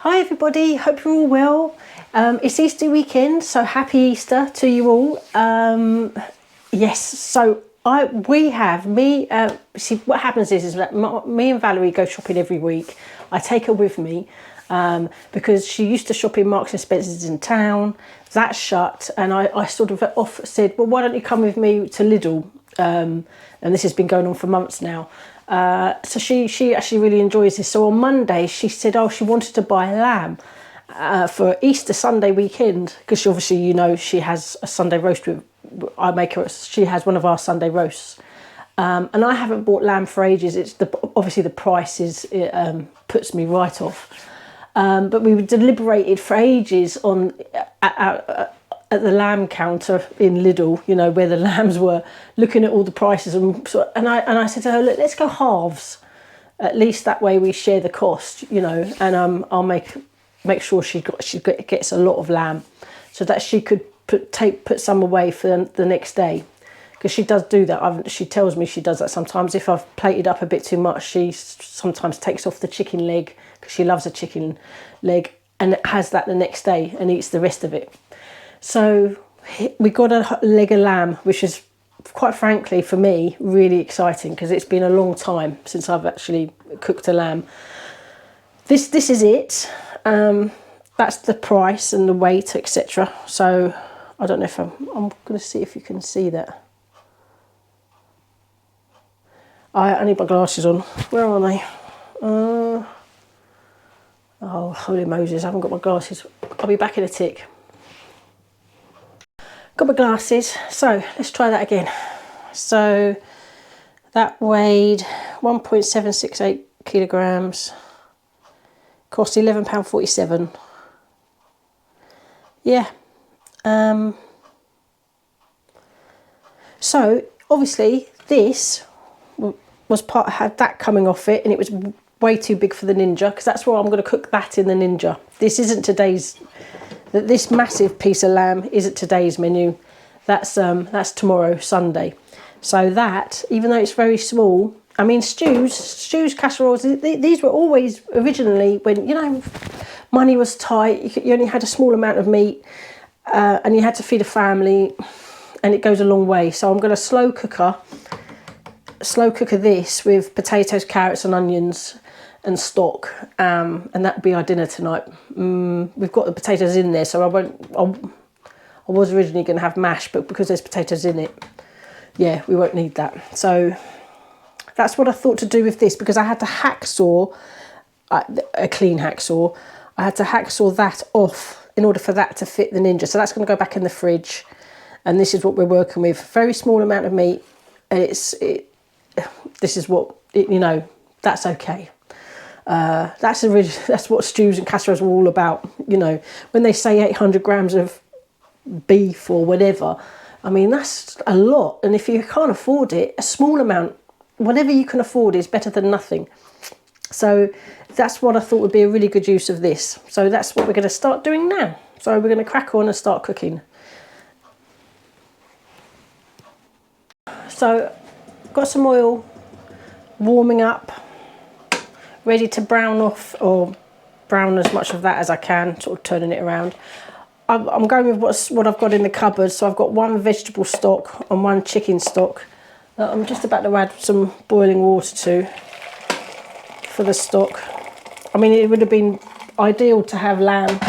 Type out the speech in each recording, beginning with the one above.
Hi everybody, hope you're all well. It's Easter weekend, so happy Easter to you all. Yes, so what happens is that me and Valerie go shopping every week. I take her with me because she used to shop in Marks and Spencer's in town. That's shut, and I sort of said, well, why don't you come with me to Lidl? And this has been going on for months now. So she actually really enjoys this. So on Monday she said, oh, she wanted to buy lamb for Easter Sunday weekend, because she obviously, you know, she has a Sunday roast with, she has one of our Sunday roasts, and I haven't bought lamb for ages. It's obviously the price puts me right off, but we deliberated for ages on at the lamb counter in Lidl, you know, where the lambs were, looking at all the prices, and I said to her, look, let's go halves. At least that way we share the cost, you know, and I'll make sure she gets a lot of lamb, so that she could put some away for the next day, because she does do that. She tells me she does that sometimes. If I've plated up a bit too much, she sometimes takes off the chicken leg, because she loves a chicken leg, and has that the next day and eats the rest of it. So we got a leg of lamb, which is, quite frankly, for me, really exciting, because it's been a long time since I've actually cooked a lamb. This is it. That's the price and the weight, etc. So I don't know if I'm going to see if you can see that. I need my glasses on. Where are they? Oh, holy Moses, I haven't got my glasses. I'll be back in a tick. Got my glasses, so let's try that again. So that weighed 1.768 kilograms, cost £11.47. Yeah. So obviously this had that coming off it, and it was way too big for the Ninja, because that's where I'm going to cook that in the Ninja. This isn't today's. This massive piece of lamb isn't today's menu. That's tomorrow, Sunday. So that, even though it's very small, I mean, stews, casseroles, these were always originally, when, you know, money was tight, you only had a small amount of meat, and you had to feed a family, and it goes a long way. So I'm going to slow cooker this with potatoes, carrots and onions and stock, and that'll be our dinner tonight. We've got the potatoes in there, so I was originally going to have mash, but because there's potatoes in it, yeah, we won't need that. So that's what I thought to do with this, because I had to hacksaw, a clean hacksaw, I had to hacksaw that off in order for that to fit the Ninja. So that's going to go back in the fridge, and this is what we're working with. Very small amount of meat, and this is what, you know, that's okay. That's what stews and casseroles are all about. You know, when they say 800 grams of beef or whatever, I mean, that's a lot. And if you can't afford it, a small amount, whatever you can afford, is better than nothing. So that's what I thought would be a really good use of this. So that's what we're going to start doing now. So we're going to crack on and start cooking. So got some oil warming up, ready to brown off, or brown as much of that as I can, sort of turning it around. I'm going with what I've got in the cupboard. So I've got one vegetable stock and one chicken stock that I'm just about to add some boiling water to for the stock. I mean, it would have been ideal to have lamb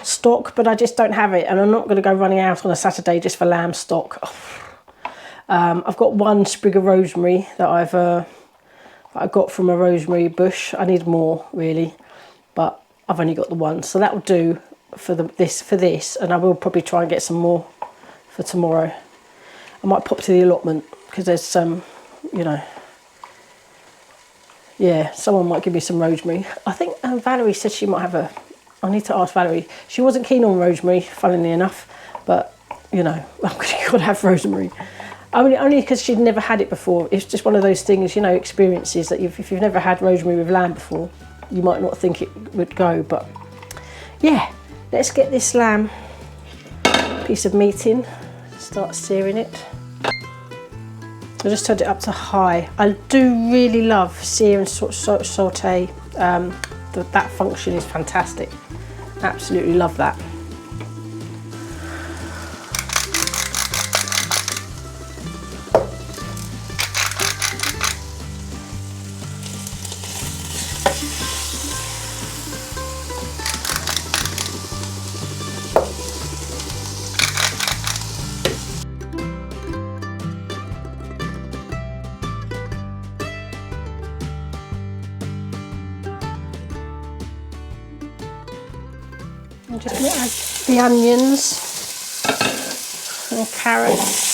stock, but I just don't have it, and I'm not going to go running out on a Saturday just for lamb stock. I've got one sprig of rosemary that I got from a rosemary bush. I need more, really, but I've only got the one, so that will do for this, and I will probably try and get some more for tomorrow. I might pop to the allotment, because there's some, you know, yeah, someone might give me some rosemary. I think Valerie said she might have I need to ask Valerie. She wasn't keen on rosemary, funnily enough, but, you know, I'm going to have rosemary. Only because she'd never had it before. It's just one of those things, you know, experiences that if you've never had rosemary with lamb before, you might not think it would go. But yeah, let's get this lamb piece of meat in, start searing it. I just turned it up to high. I do really love sear and saute the that function is fantastic. Absolutely love that. I'm just going to add the onions and carrots.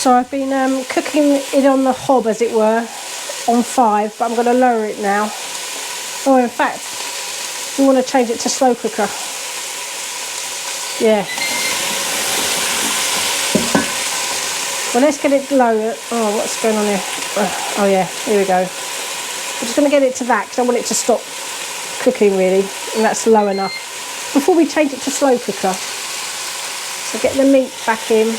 So I've been cooking it on the hob, as it were, on 5, but I'm going to lower it now. Oh, in fact, we want to change it to slow cooker. Yeah. Well, let's get it lower. Oh, what's going on here? Oh yeah, here we go. I'm just going to get it to that because I want it to stop cooking really, and that's low enough. Before we change it to slow cooker, so get the meat back in.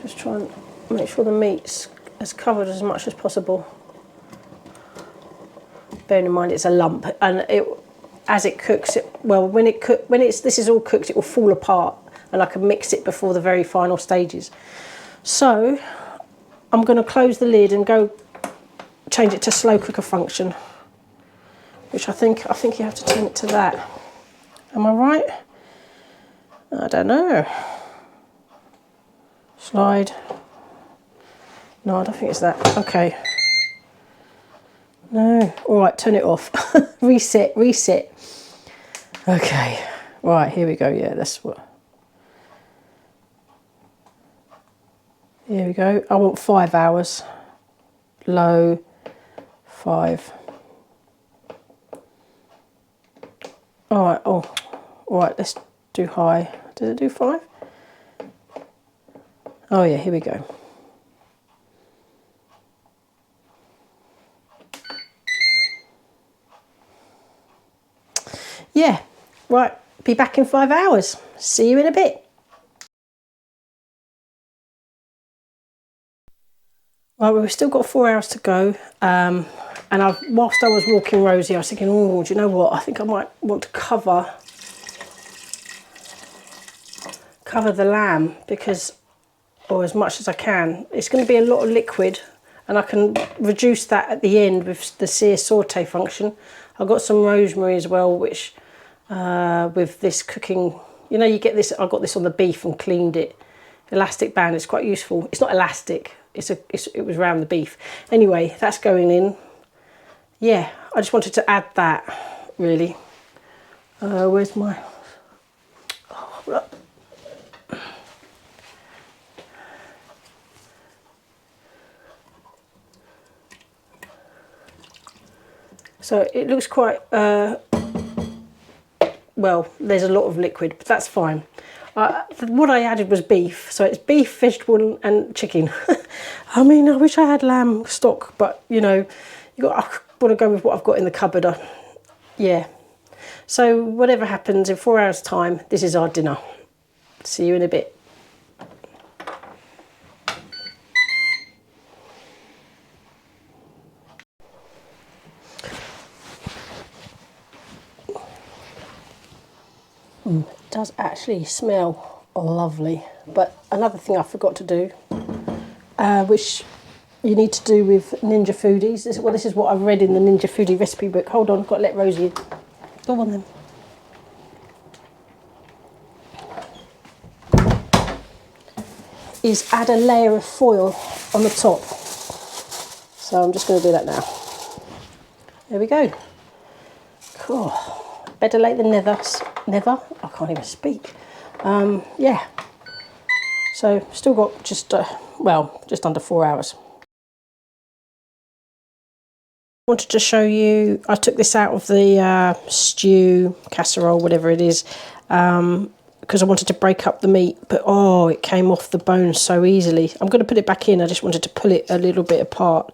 Just try and make sure the meat's as covered as much as possible. Bearing in mind it's a lump, and as it cooks, this is all cooked, it will fall apart, and I can mix it before the very final stages. So I'm going to close the lid and go change it to slow cooker function, which I think you have to turn it to that. Am I right? I don't know. Slide. No, I don't think it's that. Okay. No. All right, turn it off. Reset. Okay. Right, here we go. Yeah, that's what. Here we go. I want 5 hours. Low. 5. All right. Oh, all right. Let's do high. Does it do 5? Oh yeah, here we go. Yeah, right, be back in 5 hours. See you in a bit. Right, we've still got 4 hours to go. And whilst I was walking Rosie, I was thinking, oh, do you know what? I think I might want to cover the lamb because, or as much as I can. It's going to be a lot of liquid, and I can reduce that at the end with the sear saute function. I've got some rosemary as well, which with this cooking, you know, you get this. I got this on the beef and cleaned it. Elastic band is quite useful. It's not elastic. It was around the beef. Anyway, that's going in. Yeah, I just wanted to add that really. Where's my? Oh, look. So it looks quite, well, there's a lot of liquid, but that's fine. What I added was beef, so it's beef, vegetable and chicken. I mean, I wish I had lamb stock, but you know, I want to go with what I've got in the cupboard. Yeah. So whatever happens, in 4 hours time, this is our dinner. See you in a bit. It does actually smell lovely, but another thing I forgot to do, which you need to do with Ninja Foodies, this is what I've read in the Ninja Foodie recipe book. Hold on, I've got to let Rosie in. Go on then. is add a layer of foil on the top. So I'm just going to do that now. There we go. Cool. Better late than never. Never? I can't even speak. Yeah. So still got just, well, just under 4 hours. I wanted to show you, I took this out of the stew, casserole, whatever it is, because I wanted to break up the meat, but oh, it came off the bone so easily. I'm going to put it back in. I just wanted to pull it a little bit apart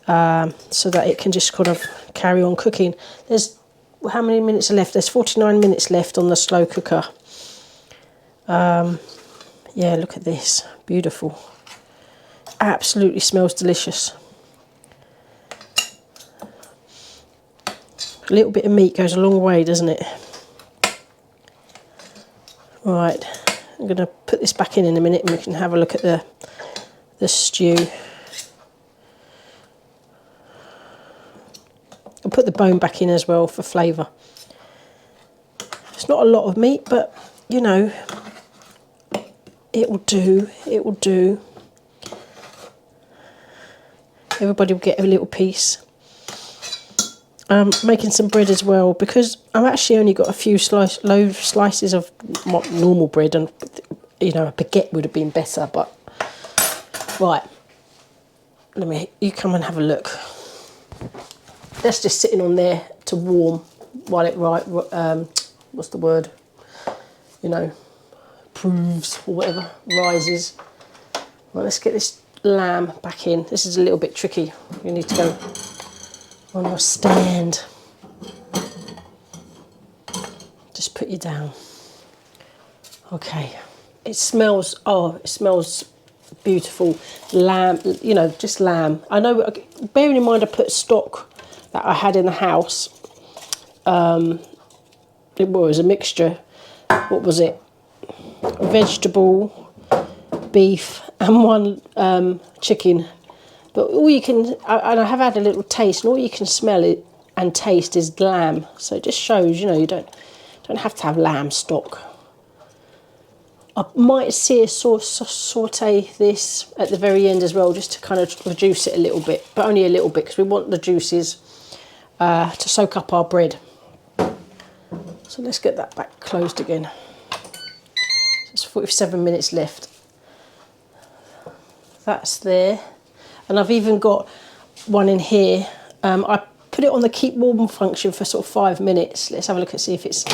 so that it can just kind of carry on cooking. There's, how many minutes are left? There's 49 minutes left on the slow cooker. Yeah, look at this. Beautiful. Absolutely smells delicious. A little bit of meat goes a long way, doesn't it? Right, I'm going to put this back in a minute and we can have a look at the stew. I'll put the bone back in as well for flavour. It's not a lot of meat, but, you know, it will do. It will do. Everybody will get a little piece. Making some bread as well, because I've actually only got a few low slices of normal bread, and you know, a baguette would have been better, but right, you come and have a look. That's just sitting on there to warm while it what's the word, you know, proves or whatever, rises. Well, let's get this lamb back in. This is a little bit tricky. You need to go on your stand. Just put you down. Okay. It smells, oh, it smells beautiful. Lamb, you know, just lamb. I know, bearing in mind I put stock that I had in the house. It was a mixture. What was it? Vegetable, beef, and one chicken. But all you can, and I have had a little taste, and all you can smell it and taste is lamb. So it just shows, you know, you don't have to have lamb stock. I might see a saute this at the very end as well, just to kind of reduce it a little bit, but only a little bit, because we want the juices to soak up our bread. So let's get that back closed again. So it's 47 minutes left. That's there. And I've even got one in here. I put it on the keep warm function for sort of 5 minutes. Let's have a look and see if it's...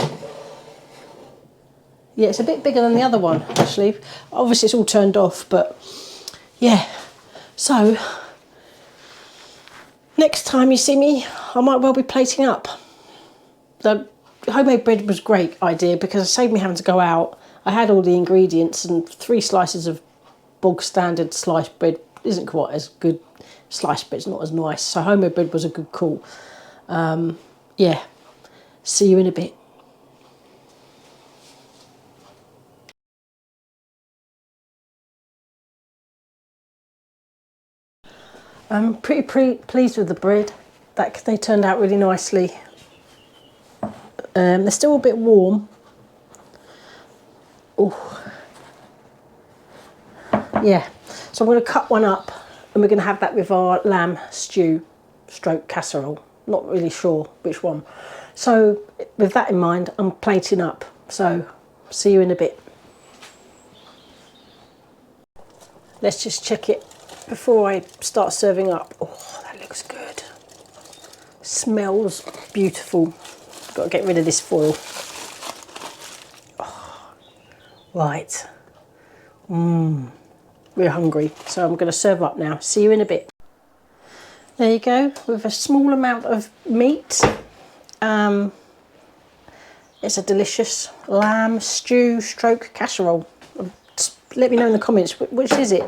Yeah, it's a bit bigger than the other one, actually. Obviously, it's all turned off, but yeah. So, next time you see me, I might well be plating up. The homemade bread was a great idea because it saved me having to go out. I had all the ingredients, and 3 slices of bog standard sliced bread isn't quite as good. Sliced bread's not as nice, so homemade bread was a good call. Yeah, see you in a bit. I'm pretty pleased with the bread. They turned out really nicely. They're still a bit warm. Oh, yeah. So I'm going to cut one up, and we're going to have that with our lamb stew stroke casserole. Not really sure which one. So with that in mind, I'm plating up. So see you in a bit. Let's just check it before I start serving up. Oh, that looks good. Smells beautiful. Got to get rid of this foil. Oh, right. We're hungry, so I'm going to serve up now. See you in a bit. There you go, with a small amount of meat. It's a delicious lamb stew stroke casserole. Just let me know in the comments, which is it?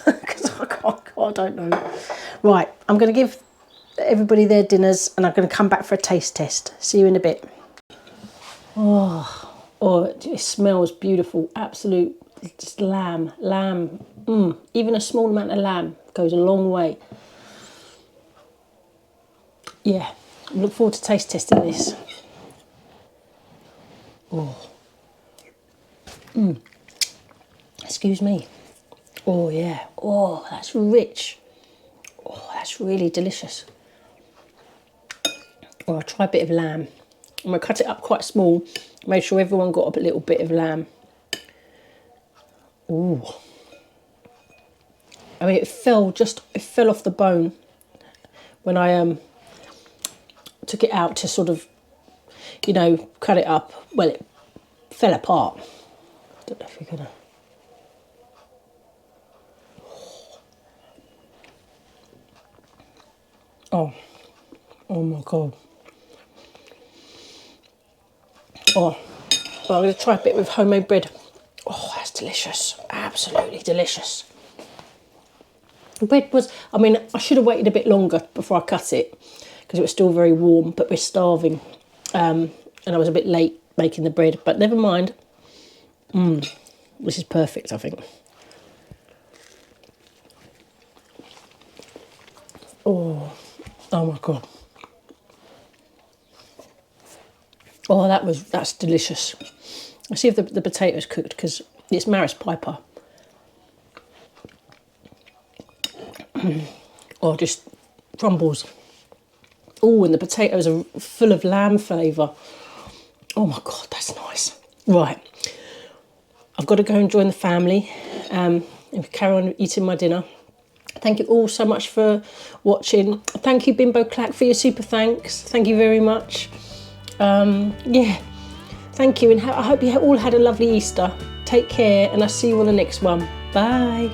Because I don't know. Right, I'm going to give everybody their dinners, and I'm going to come back for a taste test. See you in a bit. Oh, it smells beautiful. Absolute, just lamb. Even a small amount of lamb goes a long way. Yeah, I look forward to taste testing this. Oh. Excuse me. Oh yeah, oh that's rich. Oh, that's really delicious. Oh, I'll try a bit of lamb. I'm going to cut it up quite small, make sure everyone got a little bit of lamb. Ooh. I mean, it fell off the bone when I took it out to sort of, you know, cut it up. Well, it fell apart. I don't know if you're gonna. Oh my God. Oh, well, I'm going to try a bit with homemade bread. Oh, that's delicious. Absolutely delicious. The bread was, I mean, I should have waited a bit longer before I cut it because it was still very warm, but we're starving. And I was a bit late making the bread, but never mind. This is perfect, I think. Oh my God. Oh, that's delicious. Let's see if the potato's cooked because it's Maris Piper. Oh, just crumbles. Oh, and the potatoes are full of lamb flavour. Oh my God, that's nice. Right, I've got to go and join the family and carry on eating my dinner. Thank you all so much for watching. Thank you, Bimbo Clack, for your super thanks. Thank you very much. Yeah, thank you, and I hope you all had a lovely Easter. Take care, and I'll see you on the next one. Bye.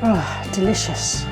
Ah, delicious.